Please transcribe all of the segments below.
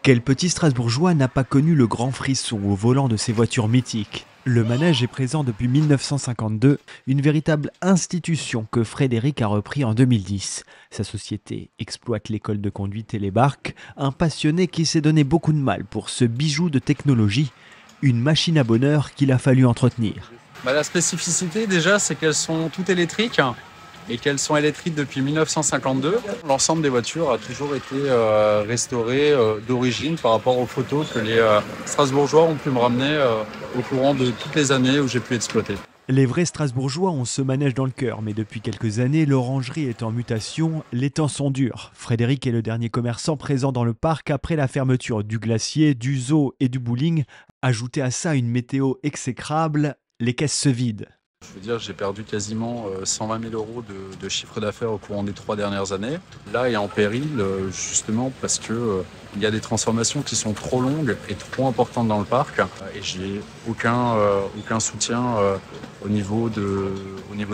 Quel petit Strasbourgeois n'a pas connu le grand frisson au volant de ses voitures mythiques? Le manège est présent depuis 1952, une véritable institution que Frédéric a repris en 2010. Sa société exploite l'école de conduite et les barques, un passionné qui s'est donné beaucoup de mal pour ce bijou de technologie, une machine à bonheur qu'il a fallu entretenir. La spécificité déjà, c'est qu'elles sont toutes électriques et qu'elles sont électriques depuis 1952. L'ensemble des voitures a toujours été restauré d'origine par rapport aux photos que les Strasbourgeois ont pu me ramener au courant de toutes les années où j'ai pu exploiter. Les vrais Strasbourgeois ont ce manège dans le cœur, mais depuis quelques années, l'orangerie est en mutation, les temps sont durs. Frédéric est le dernier commerçant présent dans le parc après la fermeture du glacier, du zoo et du bowling. Ajoutez à ça une météo exécrable, les caisses se vident. Je veux dire, j'ai perdu quasiment 120 000 euros de chiffre d'affaires au courant des 3 dernières années. Là est en péril justement parce que il y a des transformations qui sont trop longues et trop importantes dans le parc et j'ai aucun soutien au niveau de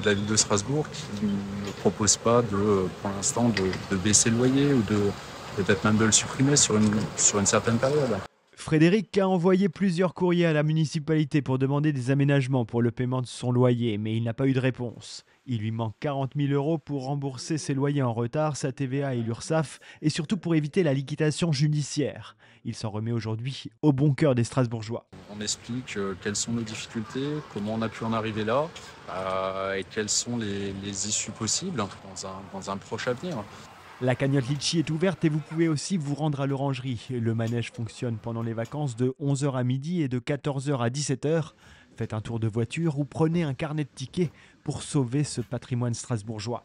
la ville de Strasbourg qui ne me propose pas pour l'instant de baisser le loyer ou de peut-être même de le supprimer sur une certaine période. Frédéric a envoyé plusieurs courriers à la municipalité pour demander des aménagements pour le paiement de son loyer, mais il n'a pas eu de réponse. Il lui manque 40 000 euros pour rembourser ses loyers en retard, sa TVA et l'URSSAF, et surtout pour éviter la liquidation judiciaire. Il s'en remet aujourd'hui au bon cœur des Strasbourgeois. On explique quelles sont nos difficultés, comment on a pu en arriver là et quelles sont les issues possibles dans un proche avenir. La cagnotte Litchi est ouverte et vous pouvez aussi vous rendre à l'orangerie. Le manège fonctionne pendant les vacances de 11 h à midi et de 14 h à 17 h. Faites un tour de voiture ou prenez un carnet de tickets pour sauver ce patrimoine strasbourgeois.